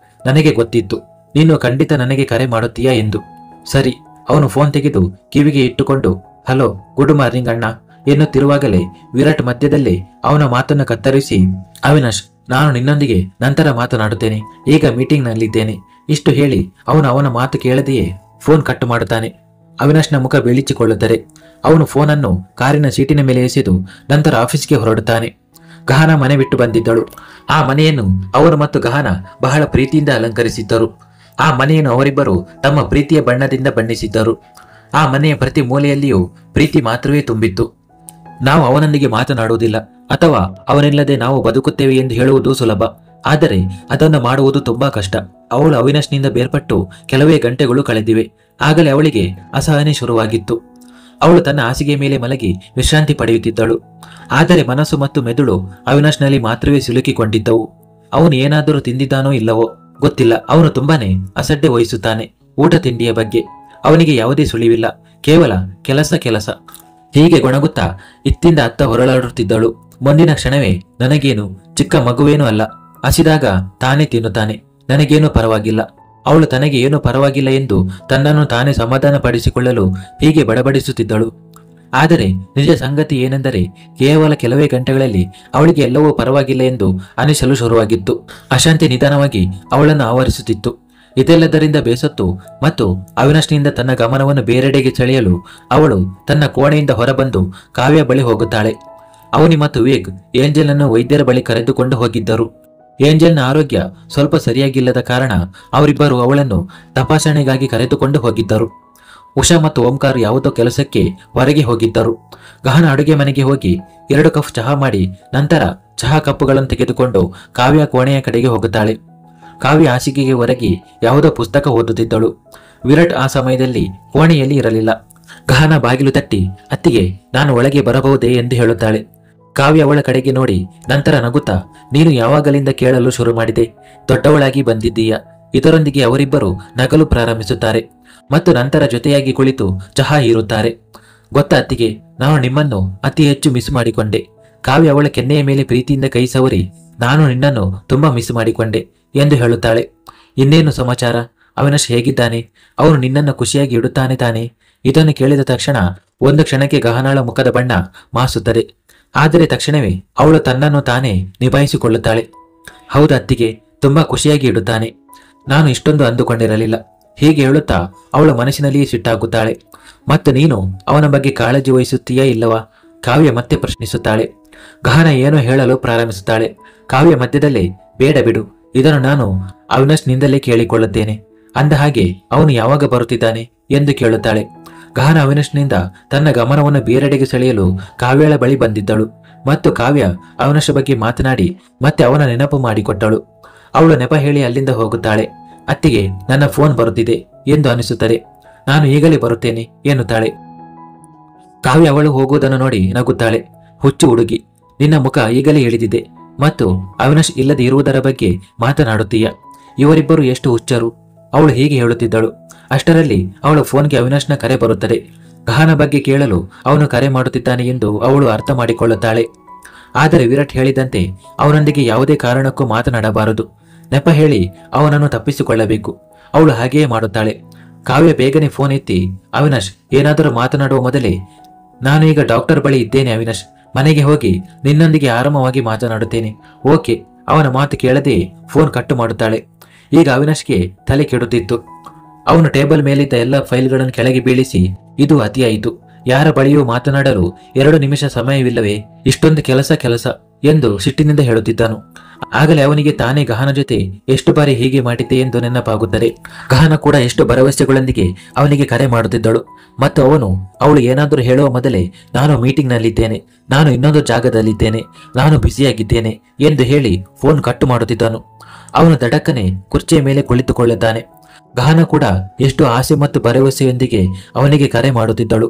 ನನಗೆ ಗೊತ್ತಿತ್ತು ನೀನು ಖಂಡಿತ ನನಗೆ ಕರೆ ಮಾಡುತ್ತೀಯಾ ಎಂದು. ಸರಿ. ಅವನು ಫೋನ್ ತೆಗೆದು ಕಿವಿಗೆ ಇಟ್ಟುಕೊಂಡು ಹಲೋ ಗುಡ್ ಮಾರ್ನಿಂಗ್ ಅಣ್ಣ ಎನ್ನುತ್ತಿರುವಾಗಲೇ ವಿರಾಟ್ ಮಧ್ಯದಲ್ಲಿ ಅವನ ಮಾತನ್ನು ಕತ್ತರಿಸಿ, ಅವಿನಾಶ್, ನಾನು ನಿನ್ನೊಂದಿಗೆ ನಂತರ ಮಾತನಾಡುತ್ತೇನೆ, ಈಗ ಮೀಟಿಂಗ್ನಲ್ಲಿದ್ದೇನೆ ಇಷ್ಟು ಹೇಳಿ ಅವನ ಮಾತು ಕೇಳದೆಯೇ ಫೋನ್ ಕಟ್ ಮಾಡುತ್ತಾನೆ. ಅವಿನಾಶ್ನ ಮುಖ ಬೆಳಿಚಿಕೊಳ್ಳುತ್ತದೆ. ಅವನು ಫೋನನ್ನು ಕಾರಿನ ಸೀಟಿನ ಮೇಲೆ ಎಸೆದು ನಂತರ ಆಫೀಸ್ಗೆ ಹೊರಡುತ್ತಾನೆ. ಗಹನ ಮನೆ ಬಿಟ್ಟು ಬಂದಿದ್ದಳು. ಆ ಮನೆಯನ್ನು ಅವರು ಮತ್ತು ಗಹನ ಬಹಳ ಪ್ರೀತಿಯಿಂದ ಅಲಂಕರಿಸಿದ್ದರು. ಆ ಮನೆಯನ್ನು ಅವರಿಬ್ಬರು ತಮ್ಮ ಪ್ರೀತಿಯ ಬಣ್ಣದಿಂದ ಬಣ್ಣಿಸಿದ್ದರು. ಆ ಮನೆಯ ಪ್ರತಿ ಮೂಲೆಯಲ್ಲಿಯೂ ಪ್ರೀತಿ ಮಾತ್ರವೇ ತುಂಬಿತ್ತು. ನಾವು ಅವನೊಂದಿಗೆ ಮಾತನಾಡುವುದಿಲ್ಲ ಅಥವಾ ಅವನಿಲ್ಲದೆ ನಾವು ಬದುಕುತ್ತೇವೆ ಎಂದು ಹೇಳುವುದು ಸುಲಭ, ಆದರೆ ಅದನ್ನು ಮಾಡುವುದು ತುಂಬಾ ಕಷ್ಟ. ಅವಳು ಅವಿನಾಶ್ನಿಂದ ಬೇರ್ಪಟ್ಟು ಕೆಲವೇ ಗಂಟೆಗಳು ಕಳೆದಿವೆ. ಆಗಲೇ ಅವಳಿಗೆ ಅಸಹನೆ ಶುರುವಾಗಿತ್ತು. ಅವಳು ತನ್ನ ಹಾಸಿಗೆ ಮೇಲೆ ಮಲಗಿ ವಿಶ್ರಾಂತಿ ಪಡೆಯುತ್ತಿದ್ದಳು. ಆದರೆ ಮನಸ್ಸು ಮತ್ತು ಮೆದುಳು ಅವಿನಾಶ್ನಲ್ಲಿ ಮಾತ್ರವೇ ಸಿಲುಕಿಕೊಂಡಿದ್ದವು. ಅವನು ಏನಾದರೂ ತಿಂದಿದ್ದಾನೋ ಇಲ್ಲವೋ ಗೊತ್ತಿಲ್ಲ. ಅವನು ತುಂಬಾನೇ ಅಸಡ್ಡೆ ವಹಿಸುತ್ತಾನೆ. ಊಟ ತಿಂಡಿಯ ಬಗ್ಗೆ ಅವನಿಗೆ ಯಾವುದೇ ಸುಳಿವಿಲ್ಲ, ಕೇವಲ ಕೆಲಸ. ಹೀಗೆ ಗೊಣಗುತ್ತಾ ಇತ್ತಿಂದ ಅತ್ತ ಹೊರಳಾಡುತ್ತಿದ್ದಳು. ಮುಂದಿನ ಕ್ಷಣವೇ ನನಗೇನು ಚಿಕ್ಕ ಮಗುವೇನೂ ಅಲ್ಲ, ಹಸಿದಾಗ ತಾನೇ ತಿನ್ನುತ್ತಾನೆ, ನನಗೇನೂ ಪರವಾಗಿಲ್ಲ. ಅವಳು ತನಗೆ ಏನೂ ಪರವಾಗಿಲ್ಲ ಎಂದು ತನ್ನನ್ನು ತಾನೇ ಸಮಾಧಾನ ಪಡಿಸಿಕೊಳ್ಳಲು ಹೀಗೆ ಬಡಬಡಿಸುತ್ತಿದ್ದಳು. ಆದರೆ ನಿಜ ಸಂಗತಿ ಏನೆಂದರೆ ಕೇವಲ ಕೆಲವೇ ಗಂಟೆಗಳಲ್ಲಿ ಅವಳಿಗೆ ಎಲ್ಲವೂ ಪರವಾಗಿಲ್ಲ ಎಂದು ಅನಿಸಲು ಶುರುವಾಗಿತ್ತು. ಅಶಾಂತಿ ನಿಧಾನವಾಗಿ ಅವಳನ್ನು ಆವರಿಸುತ್ತಿತ್ತು. ಇದೆಲ್ಲದರಿಂದ ಬೇಸತ್ತು ಮತ್ತು ಅವಿನಾಶ್ನಿಂದ ತನ್ನ ಗಮನವನ್ನು ಬೇರೆಡೆಗೆ ಸೆಳೆಯಲು ಅವಳು ತನ್ನ ಕೋಣೆಯಿಂದ ಹೊರಬಂದು ಕಾವ್ಯ ಬಳಿ ಹೋಗುತ್ತಾಳೆ. ಅವನಿ ಮತ್ತು ವಿವೇಕ್ ಏಂಜೆಲ್ನನ್ನು ವೈದ್ಯರ ಬಳಿ ಕರೆದುಕೊಂಡು ಹೋಗಿದ್ದರು. ಏಂಜೆಲ್ನ ಆರೋಗ್ಯ ಸ್ವಲ್ಪ ಸರಿಯಾಗಿಲ್ಲದ ಕಾರಣ ಅವರಿಬ್ಬರು ಅವಳನ್ನು ತಪಾಸಣೆಗಾಗಿ ಕರೆದುಕೊಂಡು ಹೋಗಿದ್ದರು. ಉಷಾ ಮತ್ತು ಓಂಕಾರ್ ಯಾವುದೋ ಕೆಲಸಕ್ಕೆ ಹೊರಗೆ ಹೋಗಿದ್ದರು. ಗಹನ ಅಡುಗೆ ಮನೆಗೆ ಹೋಗಿ 2 ಕಪ್ ಚಹಾ ಮಾಡಿ ನಂತರ ಚಹಾ ಕಪ್ಪುಗಳನ್ನು ತೆಗೆದುಕೊಂಡು ಕಾವ್ಯ ಕೋಣೆಯ ಕಡೆಗೆ ಹೋಗುತ್ತಾಳೆ. ಕಾವ್ಯ ಹಾಸಿಗೆಗೆ ಹೊರಗಿ ಯಾವುದೋ ಪುಸ್ತಕ ಓದುತ್ತಿದ್ದಳು. ವಿರಾಟ್ ಆ ಸಮಯದಲ್ಲಿ ಕೋಣೆಯಲ್ಲಿ ಇರಲಿಲ್ಲ. ಗಹನ ಬಾಗಿಲು ತಟ್ಟಿ, ಅತ್ತಿಗೆ, ನಾನು ಒಳಗೆ ಬರಬಹುದೇ ಎಂದು ಹೇಳುತ್ತಾಳೆ. ಕಾವ್ಯ ಅವಳ ಕಡೆಗೆ ನೋಡಿ ನಂತರ ನಗುತ್ತಾ, ನೀನು ಯಾವಾಗಲಿಂದ ಕೇಳಲು ಶುರು ಮಾಡಿದೆ, ದೊಡ್ಡವಳಾಗಿ ಬಂದಿದ್ದೀಯ. ಇದರೊಂದಿಗೆ ಅವರಿಬ್ಬರು ನಗಲು ಪ್ರಾರಂಭಿಸುತ್ತಾರೆ ಮತ್ತು ನಂತರ ಜೊತೆಯಾಗಿ ಕುಳಿತು ಚಹಾ ಹೀರುತ್ತಾರೆ. ಗೊತ್ತಾ ಅತ್ತಿಗೆ, ನಾನು ನಿಮ್ಮನ್ನು ಅತಿ ಹೆಚ್ಚು ಮಿಸ್ ಮಾಡಿಕೊಂಡೆ. ಕಾವ್ಯ ಅವಳ ಕೆನ್ನೆಯ ಮೇಲೆ ಪ್ರೀತಿಯಿಂದ ಕೈ ಸವರಿ, ನಾನು ನಿನ್ನನ್ನು ತುಂಬಾ ಮಿಸ್ ಮಾಡಿಕೊಂಡೆ ಎಂದು ಹೇಳುತ್ತಾಳೆ. ಇನ್ನೇನು ಸಮಾಚಾರ? ಅವಿನಾಶ್ ಹೇಗಿದ್ದಾನೆ? ಅವನು ನಿನ್ನನ್ನು ಖುಷಿಯಾಗಿ ಇಡುತ್ತಾನೆ ತಾನೆ? ಇದನ್ನು ಕೇಳಿದ ತಕ್ಷಣ ಒಂದು ಕ್ಷಣಕ್ಕೆ ಗಹನಾಳ ಮುಖದ ಬಣ್ಣ ಮಾಸುತ್ತದೆ. ಆದರೆ ತಕ್ಷಣವೇ ಅವಳು ತನ್ನನ್ನು ತಾನೇ ನಿಭಾಯಿಸಿಕೊಳ್ಳುತ್ತಾಳೆ. ಹೌದು ಅತ್ತಿಗೆ, ತುಂಬಾ ಖುಷಿಯಾಗಿ ಇಡುತ್ತಾನೆ. ನಾನು ಇಷ್ಟೊಂದು ಅಂದುಕೊಂಡಿರಲಿಲ್ಲ. ಹೀಗೆ ಹೇಳುತ್ತಾ ಅವಳ ಮನಸ್ಸಿನಲ್ಲಿಯೇ ಸಿಟ್ಟಾಗುತ್ತಾಳೆ. ಮತ್ತು ನೀನು ಅವನ ಬಗ್ಗೆ ಕಾಳಜಿ ವಹಿಸುತ್ತೀಯಾ ಇಲ್ಲವಾ? ಕಾವ್ಯ ಮತ್ತೆ ಪ್ರಶ್ನಿಸುತ್ತಾಳೆ. ಗಹನ ಏನೋ ಹೇಳಲು ಪ್ರಾರಂಭಿಸುತ್ತಾಳೆ. ಕಾವ್ಯ ಮಧ್ಯದಲ್ಲೇ, ಬೇಡ ಬಿಡು, ಇದನ್ನು ನಾನು ಅವಿನಾಶ್ನಿಂದಲೇ ಕೇಳಿಕೊಳ್ಳುತ್ತೇನೆ. ಅಂದ ಹಾಗೆ ಅವನು ಯಾವಾಗ ಬರುತ್ತಿದ್ದಾನೆ ಎಂದು ಕೇಳುತ್ತಾಳೆ. ಗಹನ ಅವಿನಾಶ್ನಿಂದ ತನ್ನ ಗಮನವನ್ನು ಬೇರೆಡೆಗೆ ಸೆಳೆಯಲು ಕಾವ್ಯಳ ಬಳಿ ಬಂದಿದ್ದಳು ಮತ್ತು ಕಾವ್ಯ ಅವಿನಾಶ್ ಬಗ್ಗೆ ಮಾತನಾಡಿ ಮತ್ತೆ ಅವನ ನೆನಪು ಮಾಡಿಕೊಟ್ಟಳು. ಅವಳು ನೆಪ ಹೇಳಿ ಅಲ್ಲಿಂದ ಹೋಗುತ್ತಾಳೆ. ಅತ್ತಿಗೆ, ನನ್ನ ಫೋನ್ ಬರುತ್ತಿದೆ ಎಂದು ಅನಿಸುತ್ತದೆ, ನಾನು ಈಗಲೇ ಬರುತ್ತೇನೆ ಎನ್ನುತ್ತಾಳೆ. ಕಾವ್ಯ ಅವಳು ಹೋಗುವುದನ್ನು ನೋಡಿ ನಗುತ್ತಾಳೆ. ಹುಚ್ಚು ಹುಡುಗಿ, ನಿನ್ನ ಮುಖ ಈಗಲೇ ಇಳಿದಿದೆ ಮತ್ತು ಅವಿನಾಶ್ ಇಲ್ಲದೆ ಇರುವುದರ ಬಗ್ಗೆ ಮಾತನಾಡುತ್ತೀಯ. ಇವರಿಬ್ಬರು ಎಷ್ಟು ಹುಚ್ಚರು. ಅವಳು ಹೀಗೆ ಹೇಳುತ್ತಿದ್ದಳು. ಅಷ್ಟರಲ್ಲಿ ಅವಳ ಫೋನ್ಗೆ ಅವಿನಾಶ್ನ ಕರೆ ಬರುತ್ತದೆ. ಗಹನ ಬಗ್ಗೆ ಕೇಳಲು ಅವನು ಕರೆ ಮಾಡುತ್ತಿದ್ದಾನೆ ಎಂದು ಅವಳು ಅರ್ಥ ಮಾಡಿಕೊಳ್ಳುತ್ತಾಳೆ. ಆದರೆ ವಿರಾಟ್ ಹೇಳಿದಂತೆ ಅವನೊಂದಿಗೆ ಯಾವುದೇ ಕಾರಣಕ್ಕೂ ಮಾತನಾಡಬಾರದು. ನೆಪ ಹೇಳಿ ಅವನನ್ನು ತಪ್ಪಿಸಿಕೊಳ್ಳಬೇಕು. ಅವಳು ಹಾಗೆಯೇ ಮಾಡುತ್ತಾಳೆ. ಕಾವ್ಯ ಬೇಗನೆ ಫೋನ್ ಎತ್ತಿ, ಅವಿನಾಶ್, ಏನಾದರೂ ಮಾತನಾಡುವ ಮೊದಲೇ, ನಾನು ಈಗ ಡಾಕ್ಟರ್ ಬಳಿ ಇದ್ದೇನೆ ಅವಿನಾಶ್, ಮನೆಗೆ ಹೋಗಿ ನಿನ್ನೊಂದಿಗೆ ಆರಾಮವಾಗಿ ಮಾತನಾಡುತ್ತೇನೆ. ಓಕೆ. ಅವನ ಮಾತು ಕೇಳದೆ ಫೋನ್ ಕಟ್ಟು ಮಾಡುತ್ತಾಳೆ. ಈಗ ಅವಿನಾಶ್ಗೆ ತಲೆ ಕೆಡುತ್ತಿತ್ತು. ಅವನು ಟೇಬಲ್ ಮೇಲಿದ್ದ ಎಲ್ಲ ಫೈಲ್ಗಳನ್ನು ಕೆಳಗೆ ಬೀಳಿಸಿ, ಇದು ಅತಿಯಾಯಿತು, ಯಾರ ಬಳಿಯೂ ಮಾತನಾಡಲು 2 ನಿಮಿಷ ಸಮಯವಿಲ್ಲವೇ, ಇಷ್ಟೊಂದು ಕೆಲಸ ಎಂದು ಸಿಟ್ಟಿನಿಂದ ಹೇಳುತ್ತಿದ್ದನು. ಆಗಲೇ ಅವನಿಗೆ ತಾನೇ ಗಹನ ಜೊತೆ ಎಷ್ಟು ಬಾರಿ ಹೀಗೆ ಮಾಡಿದ್ದೆ ಎಂದು ನೆನಪಾಗುತ್ತದೆ. ಗಹನ ಕೂಡ ಎಷ್ಟು ಭರವಸೆಗಳೊಂದಿಗೆ ಅವನಿಗೆ ಕರೆ ಮಾಡುತ್ತಿದ್ದಳು ಮತ್ತು ಅವಳು ಏನಾದರೂ ಹೇಳುವ ಮೊದಲೇ, ನಾನು ಮೀಟಿಂಗ್ನಲ್ಲಿದ್ದೇನೆ, ನಾನು ಇನ್ನೊಂದು ಜಾಗದಲ್ಲಿದ್ದೇನೆ, ನಾನು ಬ್ಯುಸಿಯಾಗಿದ್ದೇನೆ ಎಂದು ಹೇಳಿ ಫೋನ್ ಕಟ್ಟು ಮಾಡುತ್ತಿದ್ದನು. ಅವನು ದಡಕ್ಕನೆ ಕುರ್ಚಿಯ ಮೇಲೆ ಕುಳಿತುಕೊಳ್ಳುತ್ತಾನೆ. ಗಹನ ಕೂಡ ಎಷ್ಟು ಆಸೆ ಮತ್ತು ಭರವಸೆಯೊಂದಿಗೆ ಅವನಿಗೆ ಕರೆ ಮಾಡುತ್ತಿದ್ದಳು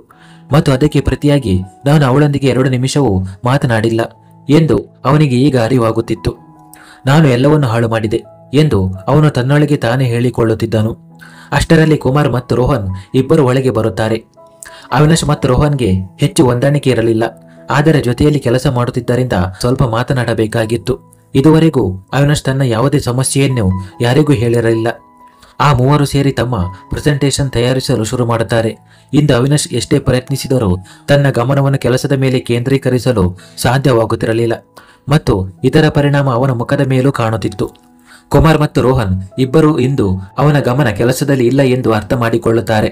ಮತ್ತು ಅದಕ್ಕೆ ಪ್ರತಿಯಾಗಿ ನಾನು ಅವಳೊಂದಿಗೆ 2 ನಿಮಿಷವೂ ಮಾತನಾಡಿಲ್ಲ ಎಂದು ಅವನಿಗೆ ಈಗ ಅರಿವಾಗುತ್ತಿತ್ತು. ನಾನು ಎಲ್ಲವನ್ನು ಹಾಳು ಮಾಡಿದೆ ಎಂದು ಅವನು ತನ್ನೊಳಗೆ ತಾನೇ ಹೇಳಿಕೊಳ್ಳುತ್ತಿದ್ದನು. ಅಷ್ಟರಲ್ಲಿ ಕುಮಾರ್ ಮತ್ತು ರೋಹನ್ ಇಬ್ಬರು ಒಳಗೆ ಬರುತ್ತಾರೆ. ಅವಿನಾಶ್ ಮತ್ತು ರೋಹನ್ಗೆ ಹೆಚ್ಚು ಹೊಂದಾಣಿಕೆ ಇರಲಿಲ್ಲ, ಆದರೆ ಜೊತೆಯಲ್ಲಿ ಕೆಲಸ ಮಾಡುತ್ತಿದ್ದರಿಂದ ಸ್ವಲ್ಪ ಮಾತನಾಡಬೇಕಾಗಿತ್ತು. ಇದುವರೆಗೂ ಅವಿನಾಶ್ ತನ್ನ ಯಾವುದೇ ಸಮಸ್ಯೆಯನ್ನು ಯಾರಿಗೂ ಹೇಳಿರಲಿಲ್ಲ. ಆ ಮೂವರು ಸೇರಿ ತಮ್ಮ ಪ್ರೆಸೆಂಟೇಷನ್ ತಯಾರಿಸಲು ಶುರು ಮಾಡುತ್ತಾರೆ. ಇಂದು ಅವಿನಾಶ್ ಎಷ್ಟೇ ಪ್ರಯತ್ನಿಸಿದರೂ ತನ್ನ ಗಮನವನ್ನು ಕೆಲಸದ ಮೇಲೆ ಕೇಂದ್ರೀಕರಿಸಲು ಸಾಧ್ಯವಾಗುತ್ತಿರಲಿಲ್ಲ ಮತ್ತು ಇದರ ಪರಿಣಾಮ ಅವನ ಮುಖದ ಮೇಲೂ ಕಾಣುತ್ತಿತ್ತು. ಕುಮಾರ್ ಮತ್ತು ರೋಹನ್ ಇಬ್ಬರೂ ಇಂದು ಅವನ ಗಮನ ಕೆಲಸದಲ್ಲಿ ಇಲ್ಲ ಎಂದು ಅರ್ಥ ಮಾಡಿಕೊಳ್ಳುತ್ತಾರೆ.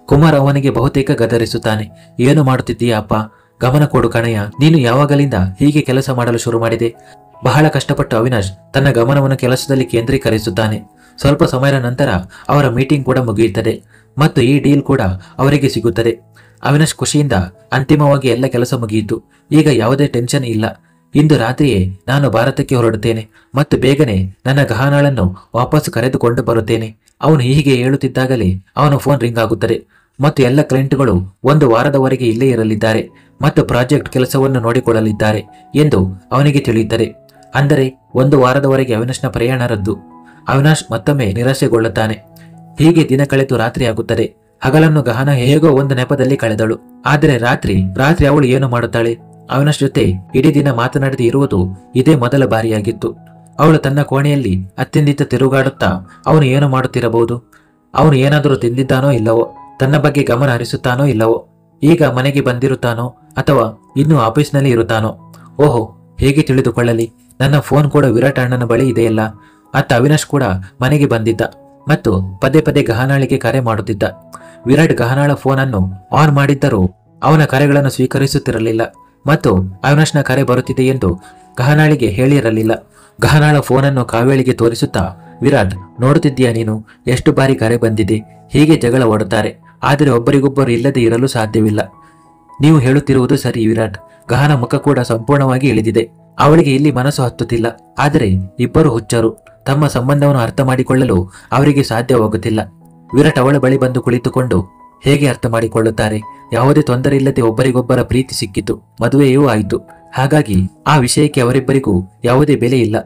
ಕುಮಾರ್ ಅವನಿಗೆ ಬಹುತೇಕ ಗದರಿಸುತ್ತಾನೆ. ಏನು ಮಾಡುತ್ತಿದ್ದೀಯಾ ಅಪ್ಪ? ಗಮನ ಕೊಡು ಕಣಯ್ಯ. ನೀನು ಯಾವಾಗಲಿಂದ ಹೀಗೆ ಕೆಲಸ ಮಾಡಲು ಶುರು ಮಾಡಿದೆ? ಬಹಳ ಕಷ್ಟಪಟ್ಟು ಅವಿನಾಶ್ ತನ್ನ ಗಮನವನ್ನು ಕೆಲಸದಲ್ಲಿ ಕೇಂದ್ರೀಕರಿಸುತ್ತಾನೆ. ಸ್ವಲ್ಪ ಸಮಯದ ನಂತರ ಅವರ ಮೀಟಿಂಗ್ ಕೂಡ ಮುಗಿಯುತ್ತದೆ ಮತ್ತು ಈ ಡೀಲ್ ಕೂಡ ಅವರಿಗೆ ಸಿಗುತ್ತದೆ. ಅವಿನಾಶ್ ಖುಷಿಯಿಂದ ಅಂತಿಮವಾಗಿ ಎಲ್ಲ ಕೆಲಸ ಮುಗಿಯಿತು. ಈಗ ಯಾವುದೇ ಟೆನ್ಷನ್ ಇಲ್ಲ. ಇಂದು ರಾತ್ರಿಯೇ ನಾನು ಭಾರತಕ್ಕೆ ಹೊರಡುತ್ತೇನೆ ಮತ್ತು ಬೇಗನೆ ನನ್ನ ಗಹನಾಳನ್ನು ವಾಪಸ್ ಕರೆದುಕೊಂಡು ಬರುತ್ತೇನೆ. ಅವನು ಹೀಗೆ ಹೇಳುತ್ತಿದ್ದಾಗಲೇ ಅವನ ಫೋನ್ ರಿಂಗ್ ಆಗುತ್ತದೆ ಮತ್ತು ಎಲ್ಲ ಕ್ಲೈಂಟ್ಗಳು 1 ವಾರದವರೆಗೆ ಇಲ್ಲೇ ಇರಲಿದ್ದಾರೆ ಮತ್ತು ಪ್ರಾಜೆಕ್ಟ್ ಕೆಲಸವನ್ನು ನೋಡಿಕೊಳ್ಳಲಿದ್ದಾರೆ ಎಂದು ಅವನಿಗೆ ತಿಳಿಯುತ್ತದೆ. ಅಂದರೆ 1 ವಾರದವರೆಗೆ ಅವಿನಾಶ್ನ ಪ್ರಯಾಣ ರದ್ದು. ಅವಿನಾಶ್ ಮತ್ತೊಮ್ಮೆ ನಿರಾಶೆಗೊಳ್ಳುತ್ತಾನೆ. ಹೀಗೆ ದಿನ ಕಳೆದು ರಾತ್ರಿ ಆಗುತ್ತದೆ. ಹಗಲನ್ನು ಗಹನ ಹೇಗೋ ಒಂದು ನೆಪದಲ್ಲಿ ಕಳೆದಳು. ಆದರೆ ರಾತ್ರಿ ಅವಳು ಏನು ಮಾಡುತ್ತಾಳೆ? ಅವಿನಾಶ್ ಜೊತೆ ಇಡೀ ದಿನ ಮಾತನಾಡದೆ ಇರುವುದು ಇದೇ ಮೊದಲ ಬಾರಿಯಾಗಿತ್ತು. ಅವಳು ತನ್ನ ಕೋಣೆಯಲ್ಲಿ ಅತ್ತಿಂದಿತ್ತ ತಿರುಗಾಡುತ್ತಾ ಅವನು ಏನು ಮಾಡುತ್ತಿರಬಹುದು? ಅವನು ಏನಾದರೂ ತಿಂದಿದ್ದಾನೋ ಇಲ್ಲವೋ? ತನ್ನ ಬಗ್ಗೆ ಗಮನ ಹರಿಸುತ್ತಾನೋ ಇಲ್ಲವೋ? ಈಗ ಮನೆಗೆ ಬಂದಿರುತ್ತಾನೋ ಅಥವಾ ಇನ್ನೂ ಆಫೀಸ್ನಲ್ಲಿ ಇರುತ್ತಾನೋ? ಓಹೋ, ಹೇಗೆ ತಿಳಿದುಕೊಳ್ಳಲಿ? ನನ್ನ ಫೋನ್ ಕೂಡ ವಿರಾಟ್ ಅಣ್ಣನ ಬಳಿ ಇದೆಯಲ್ಲ. ಅತ್ತ ಅವಿನಾಶ್ ಕೂಡ ಮನೆಗೆ ಬಂದಿದ್ದ ಮತ್ತು ಪದೇ ಪದೇ ಗಹನಾಳಿಗೆ ಕರೆ ಮಾಡುತ್ತಿದ್ದ. ವಿರಾಟ್ ಗಹನಾಳ ಫೋನ್ ಅನ್ನು ಆನ್ ಮಾಡಿದ್ದರೂ ಅವನ ಕರೆಗಳನ್ನು ಸ್ವೀಕರಿಸುತ್ತಿರಲಿಲ್ಲ ಮತ್ತು ಅವಿನಾಶ್ನ ಕರೆ ಬರುತ್ತಿದೆ ಎಂದು ಗಹನಾಳಿಗೆ ಹೇಳಿರಲಿಲ್ಲ. ಗಹನಾಳ ಫೋನನ್ನು ಕಾವೇಳಿಗೆ ತೋರಿಸುತ್ತಾ, ವಿರಾಟ್, ನೋಡುತ್ತಿದ್ದೀಯಾ ನೀನು? ಎಷ್ಟು ಬಾರಿ ಕರೆ ಬಂದಿದೆ. ಹೀಗೆ ಜಗಳ ಓಡುತ್ತಾರೆ, ಆದರೆ ಒಬ್ಬರಿಗೊಬ್ಬರು ಇಲ್ಲದೆ ಇರಲು ಸಾಧ್ಯವಿಲ್ಲ. ನೀವು ಹೇಳುತ್ತಿರುವುದು ಸರಿ ವಿರಾಟ್. ಗಹನ ಮುಖ ಕೂಡ ಸಂಪೂರ್ಣವಾಗಿ ಇಳಿದಿದೆ. ಅವಳಿಗೆ ಇಲ್ಲಿ ಮನಸ್ಸು ಹತ್ತುತ್ತಿಲ್ಲ. ಆದರೆ ಇಬ್ಬರು ಹುಚ್ಚರು. ತಮ್ಮ ಸಂಬಂಧವನ್ನು ಅರ್ಥ ಮಾಡಿಕೊಳ್ಳಲು ಅವರಿಗೆ ಸಾಧ್ಯವಾಗುತ್ತಿಲ್ಲ. ವಿರಾಟ್ ಅವಳ ಬಳಿ ಬಂದು ಕುಳಿತುಕೊಂಡು ಹೇಗೆ ಅರ್ಥ ಮಾಡಿಕೊಳ್ಳುತ್ತಾರೆ? ಯಾವುದೇ ತೊಂದರೆ ಇಲ್ಲದೆ ಒಬ್ಬರಿಗೊಬ್ಬರ ಪ್ರೀತಿ ಸಿಕ್ಕಿತು, ಮದುವೆಯೂ ಆಯಿತು. ಹಾಗಾಗಿ ಆ ವಿಷಯಕ್ಕೆ ಅವರಿಬ್ಬರಿಗೂ ಯಾವುದೇ ಬೆಲೆ ಇಲ್ಲ.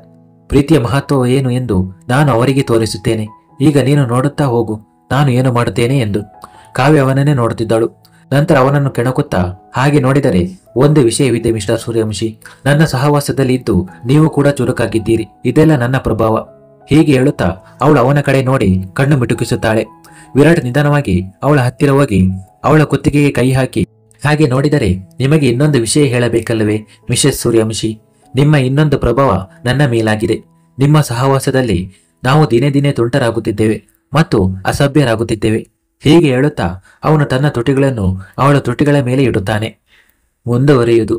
ಪ್ರೀತಿಯ ಮಹತ್ವ ಏನು ಎಂದು ನಾನು ಅವರಿಗೆ ತೋರಿಸುತ್ತೇನೆ. ಈಗ ನೀನು ನೋಡುತ್ತಾ ಹೋಗು ನಾನು ಏನು ಮಾಡುತ್ತೇನೆ ಎಂದು. ಕಾವ್ಯ ಅವನನ್ನೇ ನೋಡುತ್ತಿದ್ದಳು. ನಂತರ ಅವನನ್ನು ಕೆಣಕುತ್ತಾ, ಹಾಗೆ ನೋಡಿದರೆ ಒಂದು ವಿಷಯವಿದೆ ಮಿಸ್ಟರ್ ಸೂರ್ಯವಂಶಿ. ನನ್ನ ಸಹವಾಸದಲ್ಲಿ ಇದ್ದು ನೀವು ಕೂಡ ಚುರುಕಾಗಿದ್ದೀರಿ. ಇದೆಲ್ಲ ನನ್ನ ಪ್ರಭಾವ. ಹೀಗೆ ಹೇಳುತ್ತಾ ಅವಳು ಅವನ ಕಡೆ ನೋಡಿ ಕಣ್ಣು ಮಿಟುಕಿಸುತ್ತಾಳೆ. ವಿರಾಟ್ ನಿಧಾನವಾಗಿ ಅವಳ ಹತ್ತಿರ ಹೋಗಿ ಅವಳ ಕುತ್ತಿಗೆಗೆ ಕೈ ಹಾಕಿ, ಹಾಗೆ ನೋಡಿದರೆ ನಿಮಗೆ ಇನ್ನೊಂದು ವಿಷಯ ಹೇಳಬೇಕಲ್ಲವೇ ಮಿಸೆಸ್ ಸೂರ್ಯವಂಶಿ? ನಿಮ್ಮ ಇನ್ನೊಂದು ಪ್ರಭಾವ ನನ್ನ ಮೇಲಾಗಿದೆ. ನಿಮ್ಮ ಸಹವಾಸದಲ್ಲಿ ನಾವು ದಿನೇ ದಿನೇ ತುಂಟರಾಗುತ್ತಿದ್ದೇವೆ ಮತ್ತು ಅಸಭ್ಯರಾಗುತ್ತಿದ್ದೇವೆ. ಹೀಗೆ ಹೇಳುತ್ತಾ ಅವನು ತನ್ನ ತುಟಿಗಳನ್ನು ಅವಳ ತುಟಿಗಳ ಮೇಲೆ ಇಡುತ್ತಾನೆ. ಮುಂದುವರಿಯುವುದು.